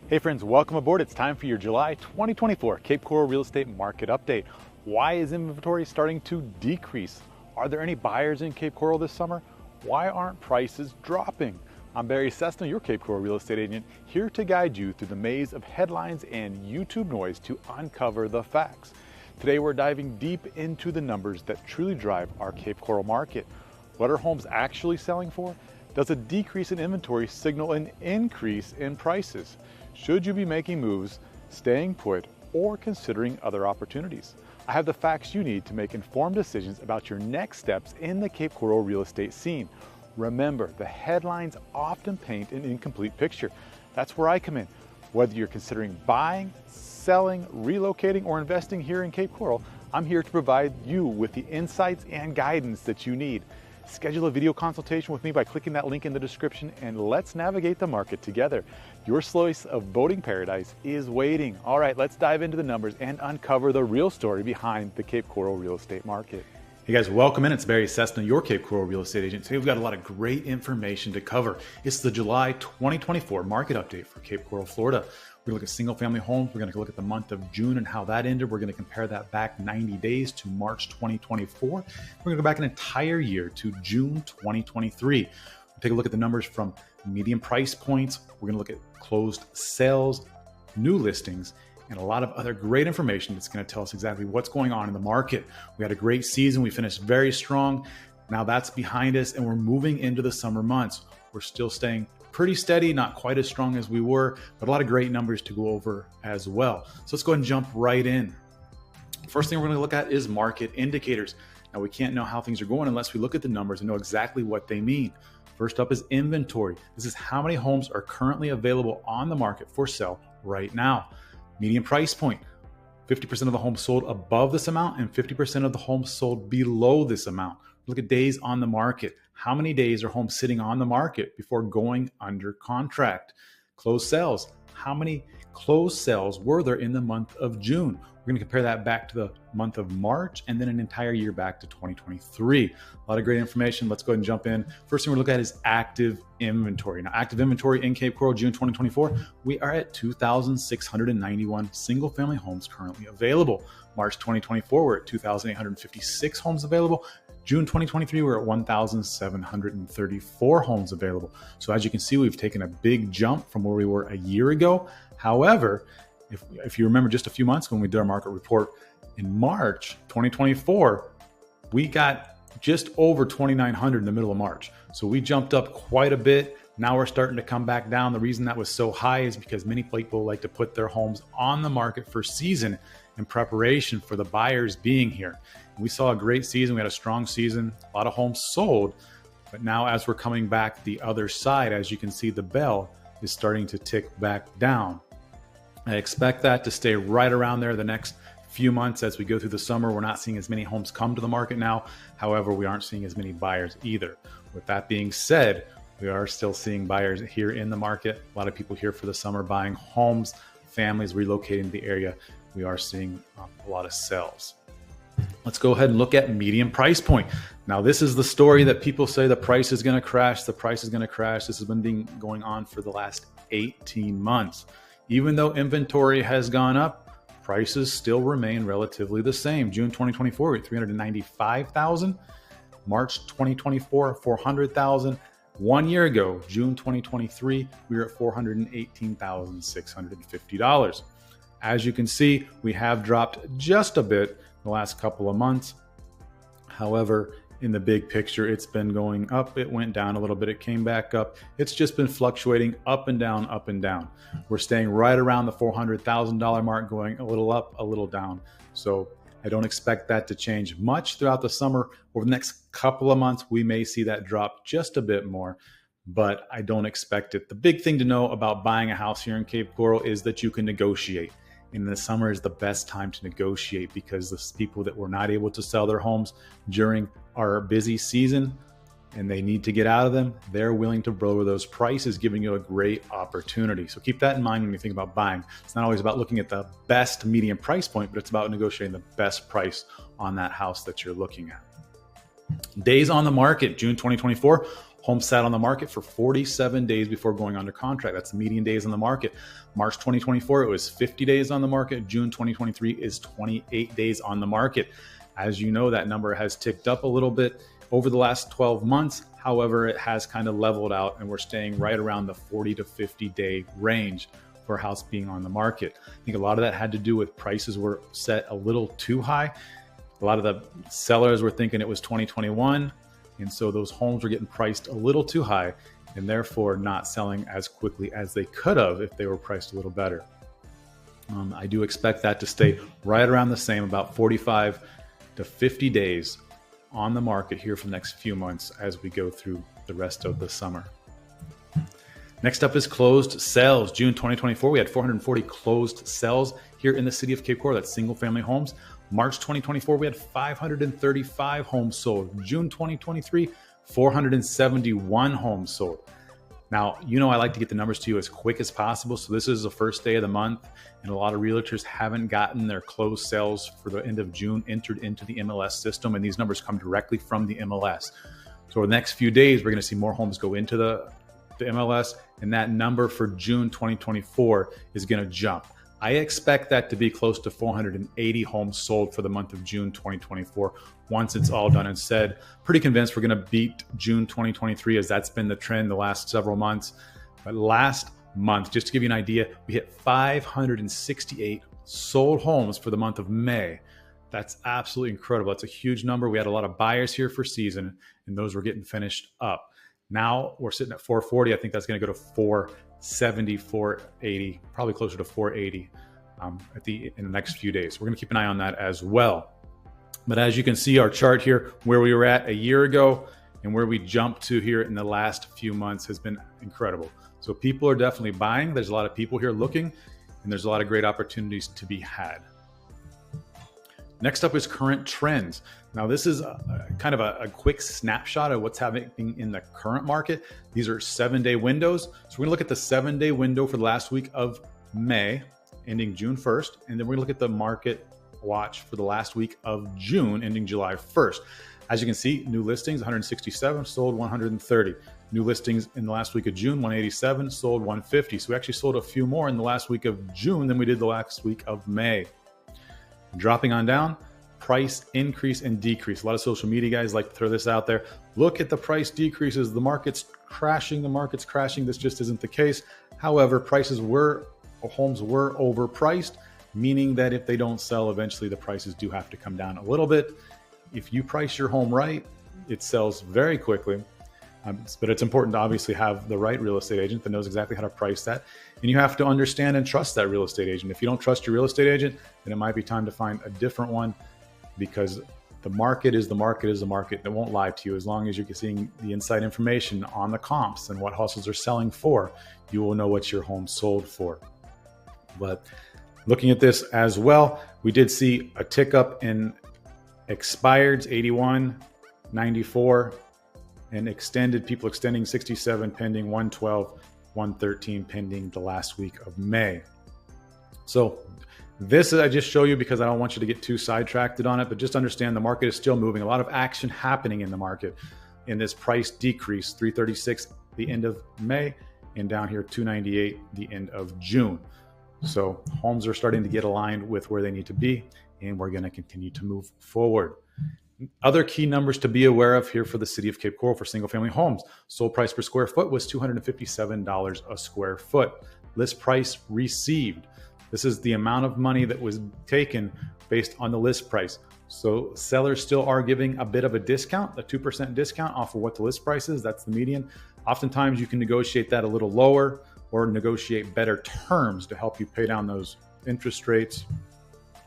Hey friends, welcome aboard. It's time for your July 2024 Cape Coral Real Estate Market Update. Why is inventory starting to decrease? Are there any buyers in Cape Coral this summer? Why aren't prices dropping? I'm Barry Cessna, your Cape Coral real estate agent, here to guide you through the maze of headlines and YouTube noise to uncover the facts. Today we're diving deep into the numbers that truly drive our Cape Coral market. What are homes actually selling for? Does a decrease in inventory signal an increase in prices? Should you be making moves, staying put, or considering other opportunities? I have the facts you need to make informed decisions about your next steps in the Cape Coral real estate scene. Remember, the headlines often paint an incomplete picture. That's where I come in. Whether you're considering buying, selling, relocating, or investing here in Cape Coral, I'm here to provide you with the insights and guidance that you need. Schedule a video consultation with me by clicking that link in the description and let's navigate the market together. Your slice of boating paradise is waiting. All right, let's dive into the numbers and uncover the real story behind the Cape Coral real estate market. Hey guys, welcome in. It's Barry Cessna, your Cape Coral real estate agent. Today we've got a lot of great information to cover. It's the July 2024 market update for Cape Coral, Florida. We're going to look at single family homes. We're going to look at the month of June and how that ended. We're going to compare that back 90 days to March 2024. We're going to go back an entire year to June 2023. We'll take a look at the numbers from median price points. We're going to look at closed sales, new listings, and a lot of other great information that's going to tell us exactly what's going on in the market. We had a great season. We finished very strong. Now that's behind us and we're moving into the summer months. We're still staying pretty steady, not quite as strong as we were, but a lot of great numbers to go over as well. So let's go ahead and jump right in. First thing we're going to look at is market indicators. Now we can't know how things are going unless we look at the numbers and know exactly what they mean. First up is inventory. This is how many homes are currently available on the market for sale right now. Median price point, 50% of the homes sold above this amount and 50% of the homes sold below this amount. Look at days on the market. How many days are homes sitting on the market before going under contract? Closed sales. How many closed sales were there in the month of June? We're going to compare that back to the month of March and then an entire year back to 2023. A lot of great information. Let's go ahead and jump in. First thing we're looking at is active inventory. Now, active inventory in Cape Coral, June 2024, we are at 2,691 single family homes currently available. March 2024, we're at 2,856 homes available. June 2023, we're at 1,734 homes available. So as you can see, we've taken a big jump from where we were a year ago. However, if you remember just a few months when we did our market report in March 2024, we got just over 2,900 in the middle of March. So we jumped up quite a bit. Now we're starting to come back down. The reason that was so high is because many people like to put their homes on the market for season in preparation for the buyers being here. We saw a great season. We had a strong season, a lot of homes sold. But now as we're coming back the other side, as you can see, the bell is starting to tick back down. I expect that to stay right around there the next few months as we go through the summer. We're not seeing as many homes come to the market now. However, we aren't seeing as many buyers either. With that being said, we are still seeing buyers here in the market. A lot of people here for the summer buying homes, families relocating to the area. We are seeing a lot of sales. Let's go ahead and look at median price point. Now, this is the story that people say the price is going to crash. The price is going to crash. This has been going on for the last 18 months. Even though inventory has gone up, prices still remain relatively the same. June 2024, we're at 395,000. March 2024, 400,000. 1 year ago, June 2023, we were at $418,650. As you can see, we have dropped just a bit in the last couple of months. However, in the big picture, it's been going up. It went down a little bit. It came back up. It's just been fluctuating up and down, up and down. We're staying right around the $400,000 mark, going a little up, a little down. So I don't expect that to change much throughout the summer. Over the next couple of months, we may see that drop just a bit more, but I don't expect it. The big thing to know about buying a house here in Cape Coral is that you can negotiate. And the summer is the best time to negotiate because the people that were not able to sell their homes during our busy season and they need to get out of them, they're willing to lower those prices, giving you a great opportunity. So keep that in mind when you think about buying. It's not always about looking at the best median price point, but it's about negotiating the best price on that house that you're looking at. Days on the market, June 2024, Homes sat on the market for 47 days before going under contract. That's the median days on the market. March 2024, it was 50 days on the market. June 2023 is 28 days on the market. As you know, that number has ticked up a little bit over the last 12 months. However, it has kind of leveled out and we're staying right around the 40 to 50 day range for a house being on the market. I think a lot of that had to do with prices were set a little too high. A lot of the sellers were thinking it was 2021. And so those homes were getting priced a little too high and therefore not selling as quickly as they could have if they were priced a little better. I do expect that to stay right around the same, about 45 to 50 days on the market here for the next few months as we go through the rest of the summer. Next up is closed sales. June 2024, we had 440 closed sales here in the city of Cape Coral. That's single family homes. March 2024, we had 535 homes sold. June 2023, 471 homes sold. Now, you know I like to get the numbers to you as quick as possible. So this is the first day of the month, and a lot of realtors haven't gotten their closed sales for the end of June entered into the MLS system, and these numbers come directly from the MLS. So over the next few days, we're going to see more homes go into the MLS, and that number for June 2024 is going to jump. I expect that to be close to 480 homes sold for the month of June 2024 once it's all done and said. Pretty convinced we're going to beat June 2023 as that's been the trend the last several months. But last month, just to give you an idea, we hit 568 sold homes for the month of May. That's absolutely incredible. That's a huge number. We had a lot of buyers here for season, and those were getting finished up. Now we're sitting at 440. I think that's going to go to 470, 480, probably closer to 480 in the next few days. We're going to keep an eye on that as well. But as you can see, our chart here, where we were at a year ago and where we jumped to here in the last few months has been incredible. So people are definitely buying. There's a lot of people here looking, and there's a lot of great opportunities to be had. Next up is current trends. Now, this is kind of a quick snapshot of what's happening in the current market. These are 7-day windows. So we're gonna look at the 7-day window for the last week of May, ending June 1st. And then we're gonna look at the market watch for the last week of June, ending July 1st. As you can see, new listings, 167, sold 130. New listings in the last week of June, 187, sold 150. So we actually sold a few more in the last week of June than we did the last week of May. Dropping on down, price increase and decrease. A lot of social media guys like to throw this out there. Look at the price decreases. The market's crashing. The market's crashing. This just isn't the case. However, homes were overpriced, meaning that if they don't sell, eventually the prices do have to come down a little bit. If you price your home right, it sells very quickly. But it's important to obviously have the right real estate agent that knows exactly how to price that. And you have to understand and trust that real estate agent. If you don't trust your real estate agent, then it might be time to find a different one, because the market is the market is the market. It won't lie to you. As long as you're seeing the inside information on the comps and what houses are selling for, you will know what your home sold for. But looking at this as well, we did see a tick up in expireds, 81, 94, and people extending 67, pending 112, 113, pending the last week of May. So this I just show you because I don't want you to get too sidetracked on it, but just understand the market is still moving. A lot of action happening in the market in this price decrease, 336 the end of May, and down here 298 the end of June. So homes are starting to get aligned with where they need to be, and we're going to continue to move forward. Other key numbers to be aware of here for the city of Cape Coral for single family homes. Sold price per square foot was $257 a square foot. List price received. This is the amount of money that was taken based on the list price. So sellers still are giving a bit of a discount, a 2% discount off of what the list price is. That's the median. Oftentimes you can negotiate that a little lower or negotiate better terms to help you pay down those interest rates,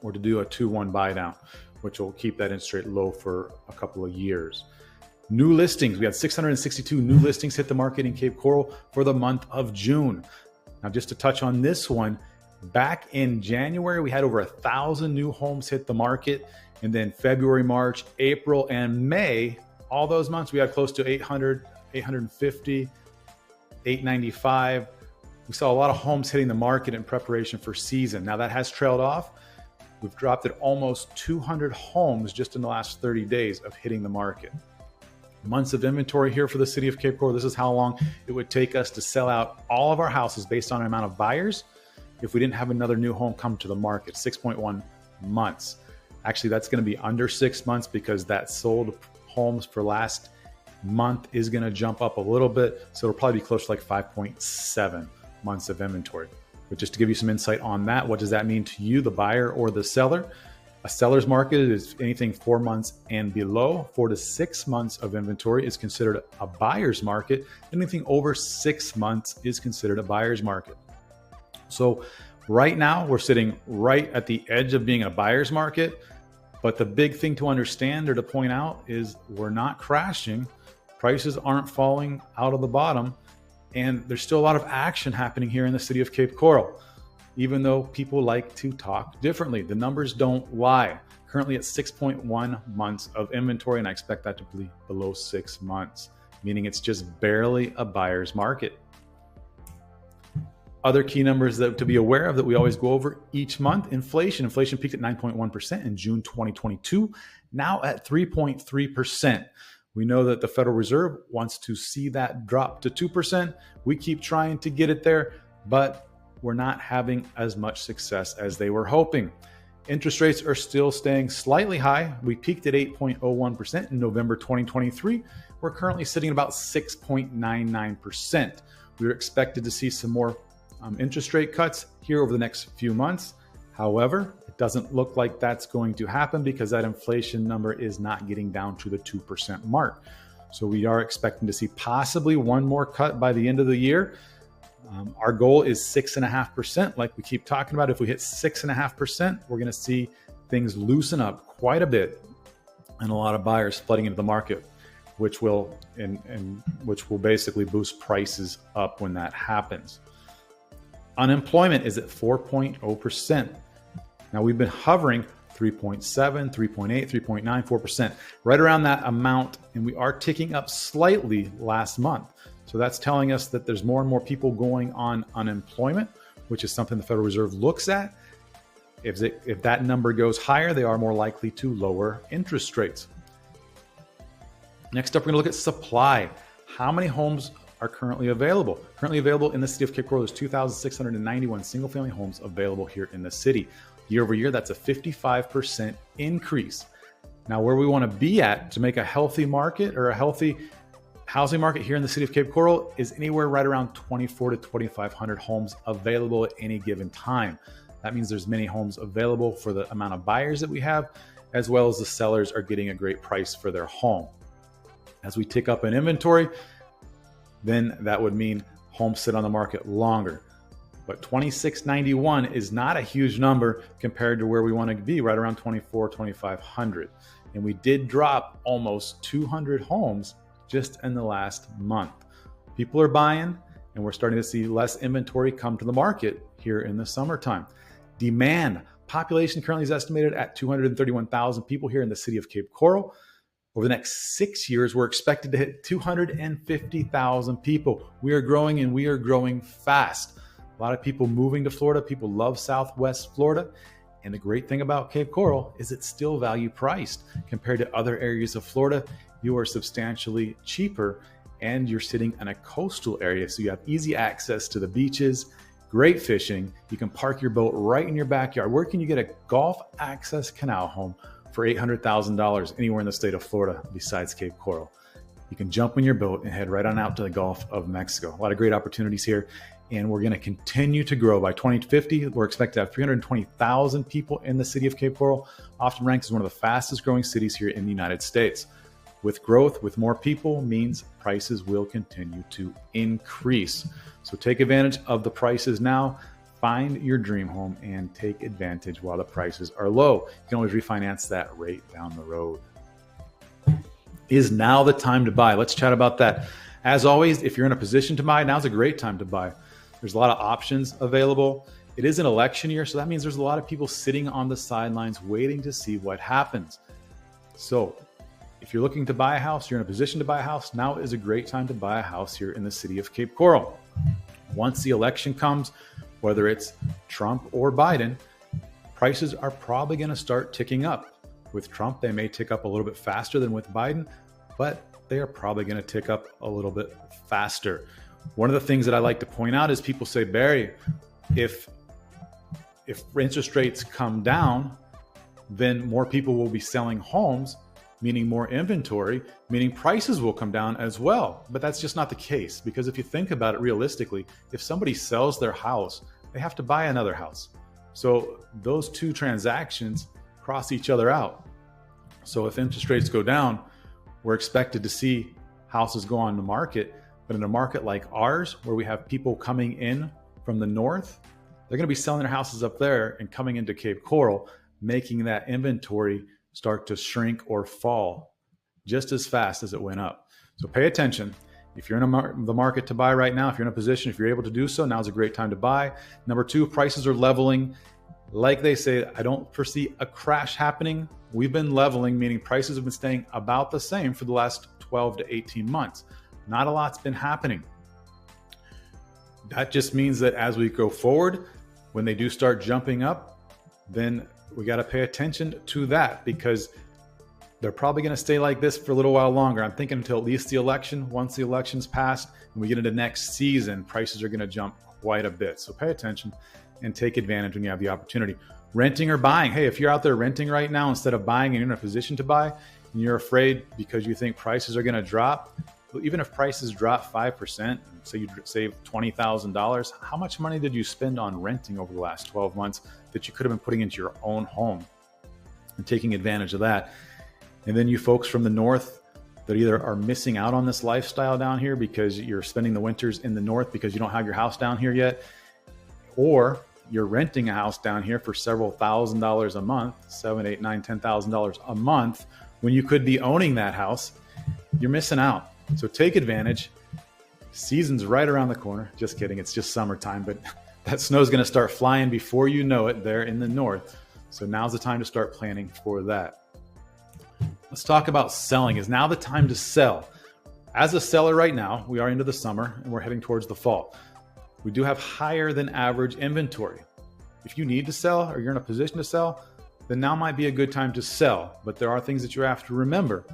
or to do a 2-1 buy down, which will keep that interest rate low for a couple of years. New listings. We had 662 new listings hit the market in Cape Coral for the month of June. Now, just to touch on this one, back in January, we had over 1,000 new homes hit the market. And then February, March, April, and May, all those months, we had close to 800, 850, 895. We saw a lot of homes hitting the market in preparation for season. Now that has trailed off. We've dropped at almost 200 homes just in the last 30 days of hitting the market. months of inventory here for the city of Cape Coral. This is how long it would take us to sell out all of our houses based on the amount of buyers if we didn't have another new home come to the market. 6.1 months. Actually, that's going to be under 6 months because that sold homes for last month is going to jump up a little bit. So it'll probably be close to like 5.7 months of inventory. But just to give you some insight on that, what does that mean to you, the buyer or the seller? A seller's market is anything 4 months and below. 4 to 6 months of inventory is considered a buyer's market. Anything over 6 months is considered a buyer's market. So right now we're sitting right at the edge of being a buyer's market. But the big thing to understand or to point out is we're not crashing. Prices aren't falling out of the bottom. And there's still a lot of action happening here in the city of Cape Coral. Even though people like to talk differently, the numbers don't lie. Currently at 6.1 months of inventory, and I expect that to be below 6 months, meaning it's just barely a buyer's market. Other key numbers to be aware of that we always go over each month: inflation. Inflation peaked at 9.1% in June 2022, now at 3.3%. We know that the Federal Reserve wants to see that drop to 2%. We keep trying to get it there, but we're not having as much success as they were hoping. Interest rates are still staying slightly high. We peaked at 8.01% in November 2023. We're currently sitting at about 6.99%. We were expected to see some more interest rate cuts here over the next few months. However, it doesn't look like that's going to happen because that inflation number is not getting down to the 2% mark. So we are expecting to see possibly one more cut by the end of the year. Our goal is 6.5%. Like we keep talking about, if we hit 6.5%, we're going to see things loosen up quite a bit and a lot of buyers flooding into the market, which will basically boost prices up when that happens. Unemployment is at 4.0%. Now we've been hovering 3.7, 3.8, 3.9, 4%, right around that amount, and we are ticking up slightly last month. So that's telling us that there's more and more people going on unemployment, which is something the Federal Reserve looks at. If that number goes higher, they are more likely to lower interest rates. Next up, we're going to look at supply. How many homes are currently available? Currently available in the city of Cape Coral, there's 2,691 single-family homes available here in the city. Year over year, that's a 55% increase. Now, where we want to be at to make a healthy market or a healthy housing market here in the city of Cape Coral is anywhere right around 2,400 to 2,500 homes available at any given time. That means there's many homes available for the amount of buyers that we have, as well as the sellers are getting a great price for their home. As we tick up in inventory, then that would mean homes sit on the market longer. But 2,691 is not a huge number compared to where we want to be, right around 2,400, 2,500. And we did drop almost 200 homes just in the last month. People are buying, and we're starting to see less inventory come to the market here in the summertime. Demand. Population currently is estimated at 231,000 people here in the city of Cape Coral. Over the next 6 years, we're expected to hit 250,000 people. We are growing, and we are growing fast. A lot of people moving to Florida. People love Southwest Florida. And the great thing about Cape Coral is it's still value priced. Compared to other areas of Florida, you are substantially cheaper, and you're sitting in a coastal area. So you have easy access to the beaches, great fishing. You can park your boat right in your backyard. Where can you get a golf access canal home for $800,000 anywhere in the state of Florida besides Cape Coral? You can jump in your boat and head right on out to the Gulf of Mexico. A lot of great opportunities here, and we're going to continue to grow. By 2050, we're expected to have 320,000 people in the city of Cape Coral, often ranked as one of the fastest growing cities here in the United States. With growth, with more people, means prices will continue to increase. So take advantage of the prices now. Find your dream home and take advantage while the prices are low. You can always refinance that rate down the road. Is now the time to buy? Let's chat about that. As always, if you're in a position to buy, now's a great time to buy. There's a lot of options available. It is an election year, so that means there's a lot of people sitting on the sidelines waiting to see what happens. So if you're looking to buy a house, you're in a position to buy a house, now is a great time to buy a house here in the city of Cape Coral. Once the election comes, whether it's Trump or Biden, prices are probably going to start ticking up. With Trump, they may tick up a little bit faster than with Biden, but they are probably going to tick up a little bit faster. One of the things that I like to point out is people say, Barry, if interest rates come down, then more people will be selling homes, meaning more inventory, meaning prices will come down as well. But that's just not the case, because if you think about it realistically, if somebody sells their house, they have to buy another house. So those two transactions cross each other out. So if interest rates go down, we're expected to see houses go on the market. But in a market like ours, where we have people coming in from the north, they're going to be selling their houses up there and coming into Cape Coral, making that inventory start to shrink or fall just as fast as it went up. So pay attention. If you're in the market to buy right now, if you're in a position, if you're able to do so, now's a great time to buy. Number two, prices are leveling. Like they say, I don't foresee a crash happening. We've been leveling, meaning prices have been staying about the same for the last 12 to 18 months. Not a lot's been happening. That just means that as we go forward, when they do start jumping up, then we got to pay attention to that, because they're probably going to stay like this for a little while longer. I'm thinking until at least the election. Once the election's passed and we get into next season, prices are going to jump quite a bit. So pay attention and take advantage when you have the opportunity. Renting or buying. Hey, if you're out there renting right now instead of buying and you're in a position to buy, and you're afraid because you think prices are going to drop, well, even if prices drop 5%, say you save $20,000, how much money did you spend on renting over the last 12 months that you could have been putting into your own home and taking advantage of that? And then you folks from the north that either are missing out on this lifestyle down here because you're spending the winters in the north because you don't have your house down here yet, or you're renting a house down here for several $1,000s a month, $7,000, $8,000, $9,000, $10,000 a month, when you could be owning that house, you're missing out. So take advantage. Season's right around the corner. Just kidding. It's just summertime, but that snow's going to start flying before you know it there in the north. So now's the time to start planning for that. Let's talk about selling. Is now the time to sell? As a seller right now, we are into the summer and we're heading towards the fall. We do have higher than average inventory. If you need to sell or you're in a position to sell, then now might be a good time to sell. But there are things that you have to remember.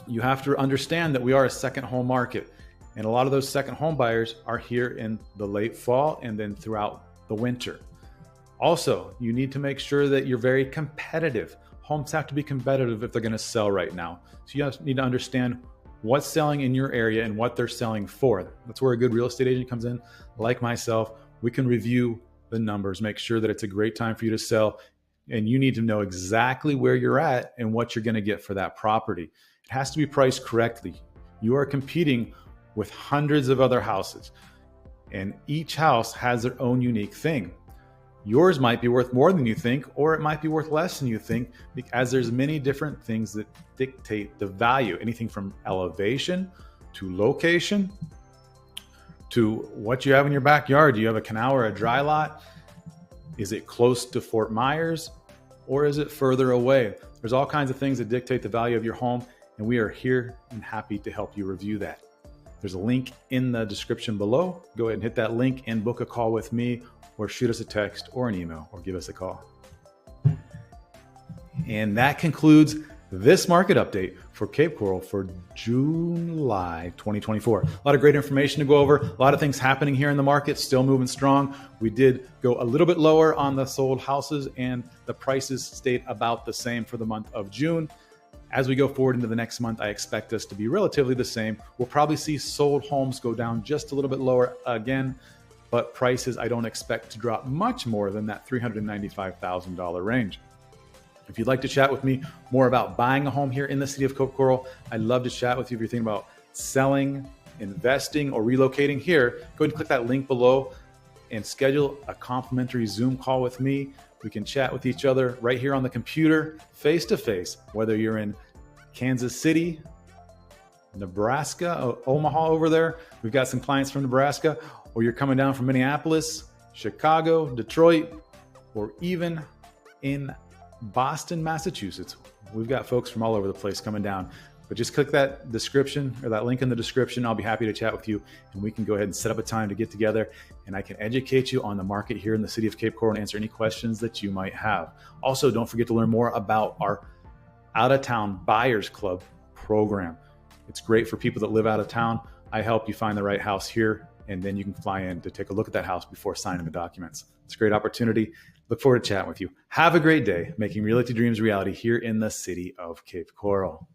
You have to understand that we are a second home market, and a lot of those second home buyers are here in the late fall and then throughout the winter. Also, you need to make sure that you're very competitive. Homes have to be competitive if they're going to sell right now. So you need to understand what's selling in your area and what they're selling for. That's where a good real estate agent comes in. Like myself, we can review the numbers, make sure that it's a great time for you to sell, and you need to know exactly where you're at and what you're going to get for that property. It has to be priced correctly. You are competing with hundreds of other houses, and each house has their own unique thing. Yours might be worth more than you think, or it might be worth less than you think, because there's many different things that dictate the value. Anything from elevation to location to what you have in your backyard. Do you have a canal or a dry lot? Is it close to Fort Myers, or is it further away? There's all kinds of things that dictate the value of your home, and we are here and happy to help you review that. There's a link in the description below. Go ahead and hit that link and book a call with me, or shoot us a text or an email, or give us a call. And that concludes this market update for Cape Coral for July 2024. A lot of great information to go over. A lot of things happening here in the market, still moving strong. We did go a little bit lower on the sold houses, and the prices stayed about the same for the month of June. As we go forward into the next month, I expect us to be relatively the same. We'll probably see sold homes go down just a little bit lower again, but prices I don't expect to drop much more than that $395,000 range. If you'd like to chat with me more about buying a home here in the city of Cape Coral, I'd love to chat with you. If you're thinking about selling, investing, or relocating here, go ahead and click that link below and schedule a complimentary Zoom call with me. We can chat with each other right here on the computer, face to face, whether you're in Kansas City, Nebraska, Omaha over there. We've got some clients from Nebraska, or you're coming down from Minneapolis, Chicago, Detroit, or even in Boston, Massachusetts. We've got folks from all over the place coming down. But just click that description or that link in the description. I'll be happy to chat with you, and we can go ahead and set up a time to get together, and I can educate you on the market here in the city of Cape Coral and answer any questions that you might have. Also, don't forget to learn more about our out-of-town buyers club program. It's great for people that live out of town. I help you find the right house here, and then you can fly in to take a look at that house before signing the documents. It's a great opportunity. Look forward to chatting with you. Have a great day, making realty dreams reality here in the city of Cape Coral.